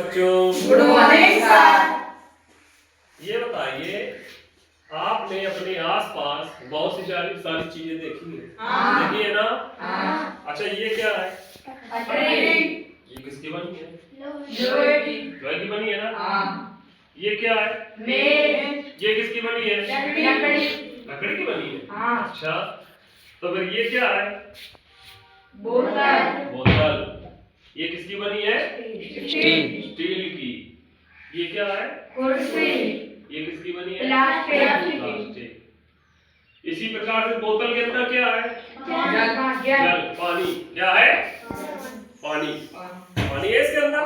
बच्चों। Good morning sir. ये बताइए, आपने अपने आसपास बहुत सी सारी चीजें देखी है? हाँ। देखी है ना? हाँ। अच्छा, ये क्या है? ये किसकी बनी है? लोहे की बनी है ना? हाँ। ये क्या है? मेज। ये किसकी बनी है? लकड़ी की बनी है। हाँ। अच्छा, तो फिर ये क्या है? बोतल। ये किसकी बनी है? स्टील की। ये क्या है? कुर्सी। ये किसकी बनी है? प्लास्टिक। इसी प्रकार से बोतल के अंदर क्या है? जल। पानी। क्या है? पानी। पानी है इसके अंदर।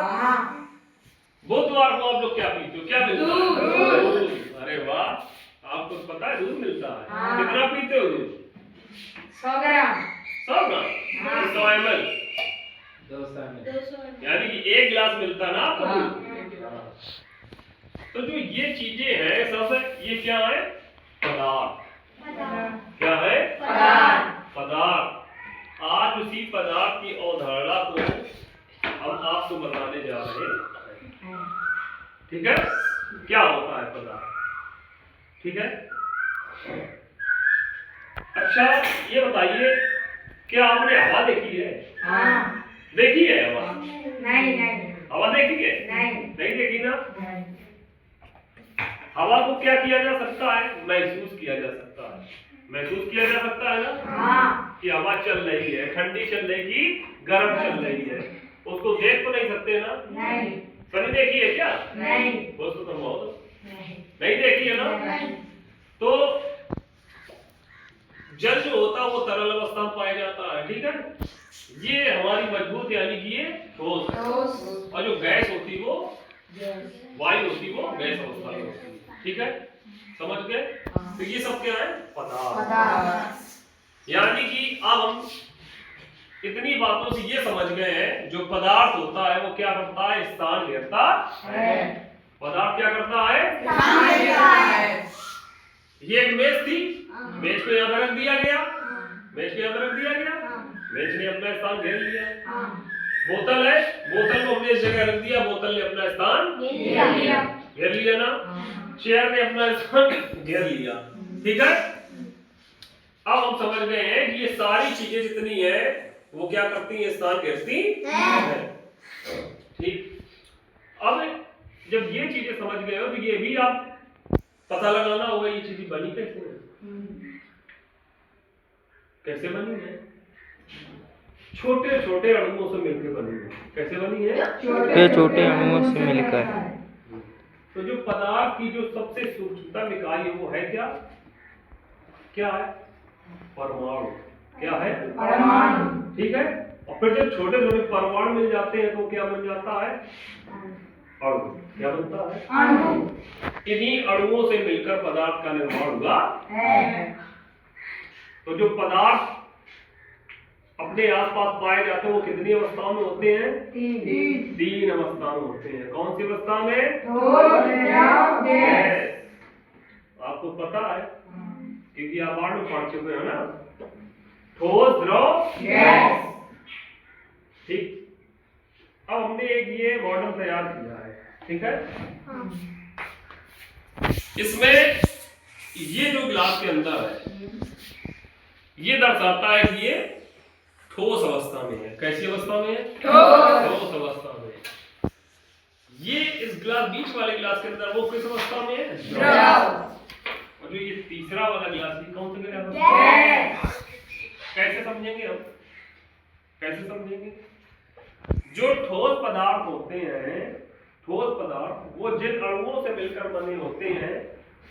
बुधवार को आप लोग क्या पीते हो? क्या मिलता है? दूध। अरे वाह, आपको पता है दूध मिलता है। हाँ। कितना पीते हो दूध? 100 ग्राम। 100 ग्राम। हाँ। 100 ml, 200 यानी कि 1 गिलास मिलता है ना आपको हाँ। दूध। हाँ। तो जो ये चीजें हैं सब, ये क्या है? पदार्थ। क्या है? पदार्थ। आज उसी पदार्थ की अवधारणा को हम आपको बताने जा रहे हैं। ठीक है? क्या होता है पदार्थ? ठीक है? अच्छा, ये बताइए, क्या आपने हवा देखी है? हाँ। देखी है हवा? नहीं। हवा देखी है? नहीं देखी ना? हवा को क्या किया जा सकता है? महसूस किया जा सकता है। महसूस किया जा सकता है ना? हाँ। कि हवा चल रही है, ठंडी चल रही की गर्म चल रही है। उसको देख तो नहीं सकते ना? नहीं। सनी देखी है क्या? नहीं। दोस्तों तुम बहुत नहीं देखी है ना? तो जल जो होता है वो तरल अवस्था में पाया जाता है। ठीक है? ये हमारी मजबूत यानी कि ये ठोस है। और जो गैस होती वो वायु होती वो गैस अवस्था में होती है। ठीक है? समझ गए? तो ये सब क्या है? पदार्थ। यानी कि अब हम इतनी बातों से ये समझ गए हैं, जो पदार्थ होता है वो क्या करता है? स्थान घेरता है। पदार्थ क्या करता है? ये एक मेज थी, मेज को यहाँ पर रख दिया गया। मेज ने अपना स्थान घेर लिया। बोतल है, बोतल को हमने इस जगह रख दिया, बोतल ने अपना स्थान घेर लिया ना? चेयर ने अपना स्थान घेर लिया। ठीक है? अब हम समझ गए हैं कि ये सारी चीजें जितनी है वो क्या करती है? स्थान घेरती है। ठीक। अब जब ये चीजें समझ गए हो तो ये भी आप पता लगाना होगा ये चीजें बनी कैसे है? कैसे बनी है? छोटे छोटे अणुओं से मिलकर बनी है। कैसे बनी है? छोटे अणुओं से मिलकर। तो जो पदार्थ की जो सबसे सूक्ष्मतम इकाई है वो है क्या? क्या है? परमाणु। क्या है? परमाणु। ठीक है? और फिर जब छोटे छोटे परमाणु मिल जाते हैं तो क्या बन जाता है? अणु। क्या बनता है? इन्हीं अणुओं से मिलकर पदार्थ का निर्माण हुआ है। तो जो पदार्थ अपने आसपास पाए जाते हैं वो कितनी अवस्थाओं में होते हैं? 3 अवस्थाओं में होते हैं। कौन सी अवस्था में? गैस। आपको पता है क्योंकि आप बाढ़ में पढ़ चुके हो ना? ठोस, द्रव, गैस। ठीक। अब हमने एक ये मॉडल तैयार किया है। ठीक है? इसमें ये जो ग्लास के अंदर है ये दर्शाता है कि ये ठोस अवस्था में है। कैसी अवस्था में है? ठोस अवस्था में। ये इस ग्लास, बीच वाले ग्लास के अंदर वो किस अवस्था में है? द्रव। और जो ये तीसरा वाला ग्लास है कौन सा गैस? कैसे समझेंगे हम? कैसे समझेंगे? जो ठोस पदार्थ होते हैं, ठोस पदार्थ वो जिन अणुओं से मिलकर बने होते हैं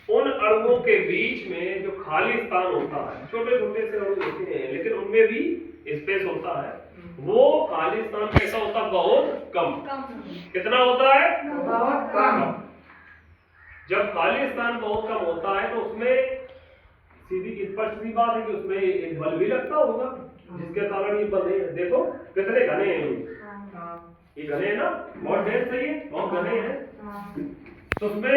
उन अणुओं के बीच में जो खाली स्थान होता है, छोटे छोटे से अणु होते हैं लेकिन उनमें भी स्पेस होता है, वो खाली स्थान कैसा होता है? बहुत कम। कितना होता है? बहुत कम। जब खाली स्थान बहुत कम होता है तो उसमें सीधी स्पष्ट सी बात है कि उसमें एक बल भी लगता होगा जिसके कारण ये बने। देखो कितने घने हैं ये घने हैं ना? बहुत ढेर सही है, बहुत घने हैं। तो उसमें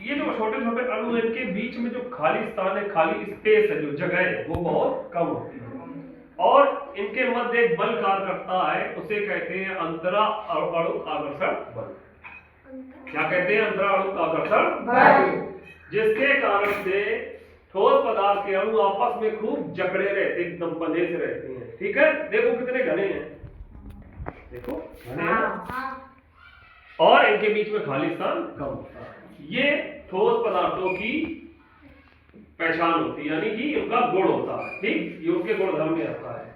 ये जो छोटे छोटे अणु हैं इनके बीच में जो खाली स्थान है, खाली स्पेस है, जो जगह है वो बहुत कम होती है और इनके मध्य एक बल कार्य करता है, उसे कहते हैं अंतरा अणु आकर्षण बल। क्या कहते हैं? अंतराणु आकर्षण बल। जिसके कारण से ठोस पदार्थ के अणु आपस में खूब जकड़े रहते, एकदम बंधे से रहते हैं। ठीक है, देखो कितने घने हैं, देखो घने हैं ना? और इनके बीच में खाली स्थान कम होता है। ये ठोस पदार्थों की पहचान होती है, यानी कि उनका गुण होता है। ठीक, ये उनके गुणधर्म में आता है।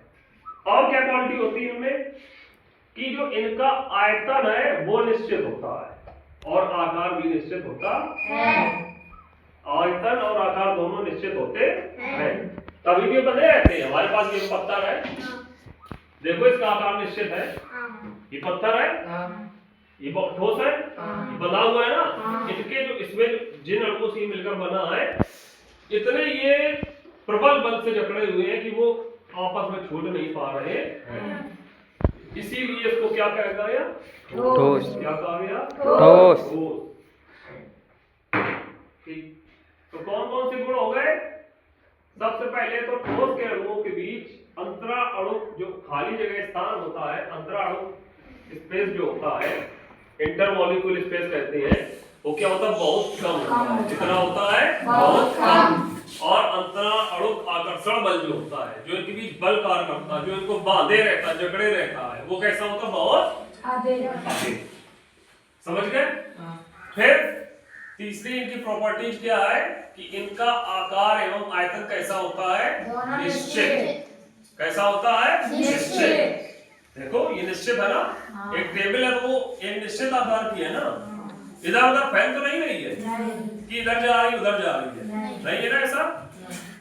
और क्या क्वालिटी होती है इनमें कि जो इनका आयतन है वो निश्चित होता है और आकार भी निश्चित होता है। आयतन और आकार दोनों निश्चित होते हैं, तभी भी बने रहते हैं। हमारे पास ये पत्थर है, देखो इसका आकार निश्चित है, ये पत्थर है, ये ठोस है, ये बना हुआ है ना। इनके जो इसमें जिन अणुओं से मिलकर बना है, इतने ये प्रबल बल से जकड़े हुए हैं कि वो आपस में छूट नहीं पा रहे हैं। इसीलिए इसको क्या कहा गया? ठोस। क्या कहा गया? ठोस। ठीक, तो कौन कौन से गुण हो गए? सबसे पहले तो ठोस के अणुओं के बीच अंतरा अणु जो खाली जगह स्थान होता है, अंतरा अणु स्पेस जो होता है, इंटरमॉलिक्यूल स्पेस कहते हैं, वो क्या होता है? बहुत कम होता है। कितना होता है? बहुत कम। और अंतरा अणु आकर्षण बल जो होता है, जो इनके बीच बल कार्य करता है, जो इनको बांधे रहता है, जकड़े रहता है, वो कैसा होता है? बहुत अधिक। समझ गए? फिर तीसरी इनकी प्रॉपर्टीज क्या है कि इनका आकार एवं आयतन कैसा होता है? निश्चित। कैसा होता है? निश्चित। देखो ये निश्चित है ना, एक टेबल है तो वो एक निश्चित आकार की है ना, इधर उधर फैल तो नहीं रही है कि इधर जा रही उधर जा रही है, नहीं है ना ऐसा।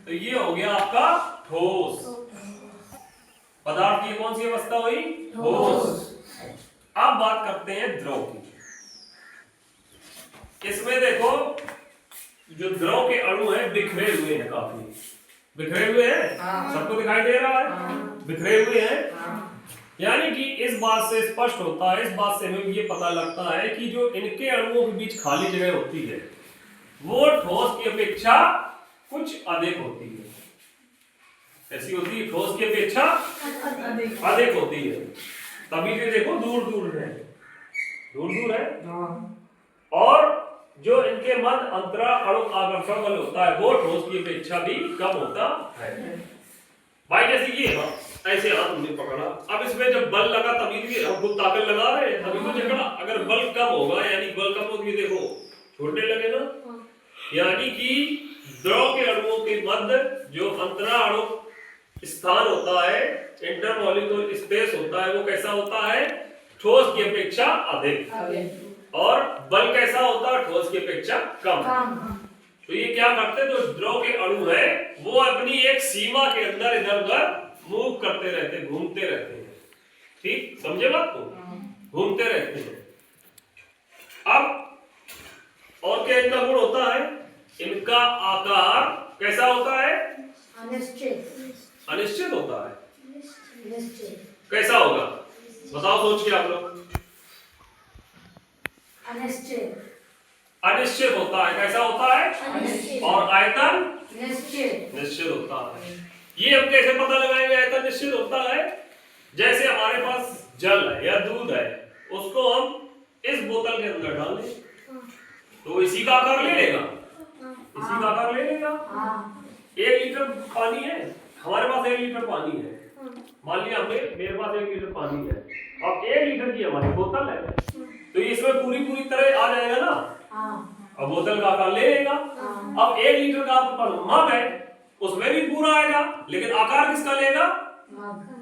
तो ये हो गया आपका ठोस पदार्थ की कौन सी अवस्था हुई? ठोस। अब बात करते हैं द्रव की। इसमें देखो जो द्रव के अणु हैं बिखरे हुए हैं, काफी बिखरे हुए हैं, सबको दिखाई दे रहा है, बिखरे हुए हैं। यानी कि इस बात से स्पष्ट होता है, इस बात से हमें ये पता लगता है कि जो इनके अणुओं के बीच खाली जगह होती है वो ठोस की अपेक्षा कुछ अधिक होती है। कैसी होती है? ठोस की अपेक्षा अधिक होती है। तभी तो देखो दूर दूर है, दूर दूर है। और जो इनके मध्य अंतरा अणु आकर्षण बल होता है वो ठोस की अपेक्षा भी कम होता है। भाई जैसे ये ऐसे हाथ हमने पकड़ा, अब इसमें जब बल लगा तभी भी हम खुद ताकत लगा रहे हैं, तभी तो जकड़ा। अगर बल कम होगा, यानी बल कम होगी, देखो छोड़ने लगे ना, यानी कि द्रव के अणुओं के मध्य जो अंतरा अणु स्थान होता है, इंटरमॉलिक्यूल स्पेस होता है, वो कैसा होता है? ठोस की अपेक्षा अधिक। और बल कैसा होता है? ठोस की अपेक्षा कम। तो ये क्या करते हैं? जो द्रव के अणु है वो अपनी एक सीमा के अंदर इधर उधर मूव करते रहते हैं, घूमते रहते हैं। ठीक, समझे बात को? घूमते रहते हैं। अब और क्या इनका गुण होता है? इनका आकार कैसा होता है? अनिश्चित होता है। कैसा होगा बताओ, सोच के आप लोग। अनिश्चित होता है। कैसा होता है? और आयतन निश्चित होता है। ये हम कैसे पता लगाएंगे आयतन निश्चित होता है? जैसे हमारे पास जल है या दूध है, उसको हम इस बोतल के अंदर डाल दें तो इसी का आकार ले लेगा, इसी का आकार ले लेगा। 1 लीटर पानी है, हमारे पास 1 लीटर पानी है, मान लिया मेरे पास 1 लीटर पानी है, अब 1 लीटर की हमारी बोतल है, तो इसमें पूरी तरह आ जाएगा ना, अब बोतल का आकार ले लेगा। अब 1 लीटर का आपके पास मग है, उसमें भी पूरा आएगा, लेकिन आकार किसका लेगा?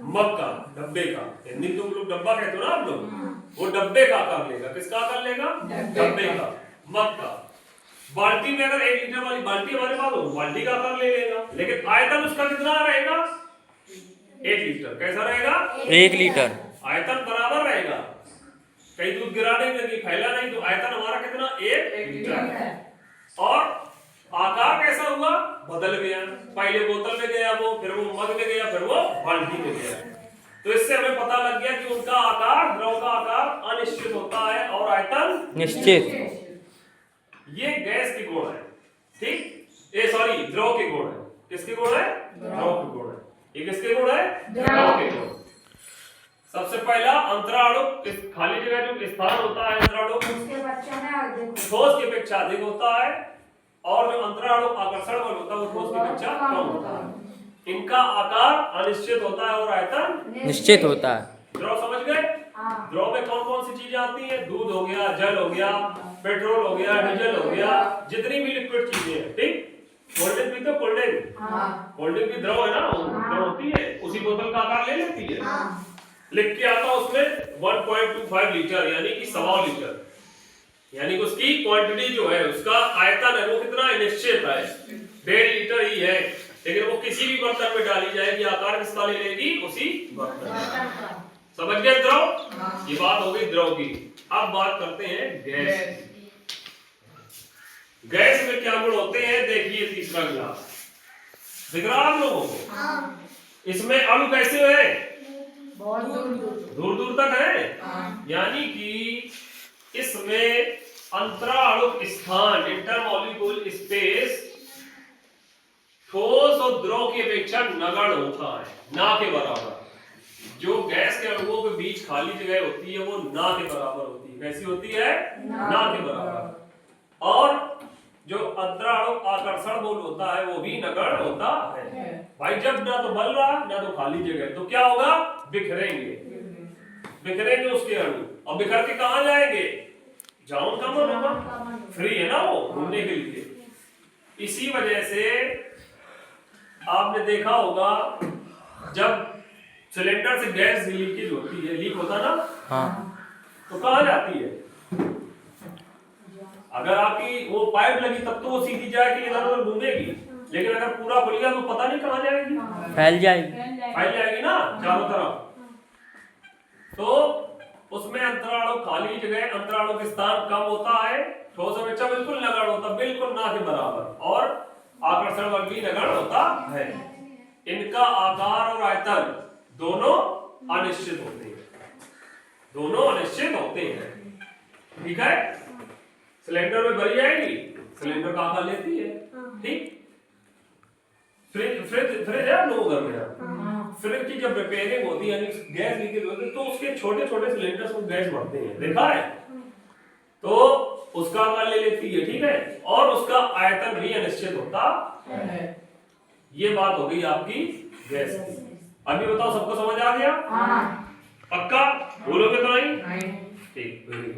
मग का, डब्बे का। हिंदी तुम लोग डब्बा कहते हो ना आप लोग, वो डब्बे का आकार लेगा। किसका आकार लेगा? डब्बे का, मग का। बाल्टी में अगर 1 लीटर वाली बाल्टी हमारे पास हो, बाल्टी का आकार ले लेगा, लेकिन आयतन उसका कितना रहेगा? 1 लीटर। कैसा रहेगा? 1 लीटर। आयतन बराबर रहेगा, कहीं दूध गिरा नहीं लगी, फैला नहीं, तो आयतन हमारा कितना? 1 लीटर। और आकार कैसा हुआ? बदल गया, पहले बोतल में गया वो, फिर वो मग में गया, फिर वो बाल्टी में गया। तो इससे हमें पता लग गया कि उनका आकार, द्रव का आकार अनिश्चित होता है और आयतन निश्चित। ये गैस के गुण है। ठीक, ये सॉरी द्रव के गुण है। किसके गुण है? द्रव के गुण है। ये किसके गुण है? द्रव के गुण। सबसे पहला अंतराणु, खाली जगह जो स्थान होता है अंतराणु, अपेक्षा अधिक होता है और जो अंतराणु आकर्षण बल होता है वो ठोस की अपेक्षा कम होता है। इनका आकार अनिश्चित होता है और आयतन निश्चित होता है। द्रव समझ गए? द्रव में कौन कौन सी चीजें आती हैं? दूध हो गया, जल हो गया, पेट्रोल हो गया, डीजल हो गया, जितनी भी लिक्विड चीजें हैं, ठीक। कोल्ड ड्रिंक भी तो कोल्ड ड्रिंक भी द्रव है ना, द्रव होती है, उसी बोतल का आकार ले लेती है। लिख के आता उसमें 1.25 लीटर यानी कि 1.25 लीटर, यानी कि उसकी क्वांटिटी जो है, उसका आयतन है वो कितना है? निश्चित है, 1.5 लीटर ही है, लेकिन वो किसी भी बर्तन में डाली जाएगी, आकार किसका ले लेगी? उसी बर्तन का। समझ गए द्रव? ये बात हो गई द्रव की। अब बात करते हैं गैस। गैस में क्या गुण होते हैं? देखिए तीसरा गिलास दिख रहा आप लोगों को? इसमें अणु कैसे है? दूर दूर तक है, यानी कि इसमें अंतराणुक स्थान, इंटरमॉलिक्यूल स्पेस, ठोस और द्रव की अपेक्षा नगण्य होता है, ना के बराबर। जो गैस के अणुओं के बीच खाली जगह होती है वो ना के बराबर होती है। कैसी होती है? ना के बराबर। और जो अंतराणु आकर्षण बल होता है वो भी नगण्य होता है। भाई जब ना तो बल रहा ना तो खाली जगह, तो क्या होगा? बिखरेंगे उसके अणु, और बिखर के कहां जाएंगे? जहां उनका मन होगा, फ्री है ना वो घूमने के लिए। इसी वजह से आपने देखा होगा जब सिलेंडर से गैस लीकेज होती है, लीक होता ना, तो कहां जाती है? अगर आपकी वो पाइप लगी तब तो वो सीधी जाएगी, इधर उधर घूमेगी, लेकिन अगर पूरा खुल गया तो पता नहीं कहां जाएगी, फैल जाएगी ना चारों तरफ। तो उसमें अंतराणु खाली जगह, अंतराणु के स्थान कम होता है, ठोस अपेक्षा बिल्कुल नगण्य होता, बिल्कुल ना के बराबर, और आकर्षण बल भी नगण्य होता है। इनका आकार और आयतन दोनों अनिश्चित होते हैं, ठीक है। सिलेंडर में भरी जाएगी, सिलेंडर का आकार लेती है, ठीक। फ्रिज है आप लोगों घर में? फ्रिज की जब रिपेयरिंग होती है, यानी गैस लीकेज होती है, तो उसके छोटे छोटे सिलेंडर्स में गैस भरते हैं, देखा है? तो उसका आकार ले लेती है, ठीक है, और उसका आयतन भी अनिश्चित होता है। ये बात हो गई आपकी गैस की। अभी बताओ सबको समझ आ गया? पक्का? बोलोगे तो नहीं? ठीक, वेरी गुड।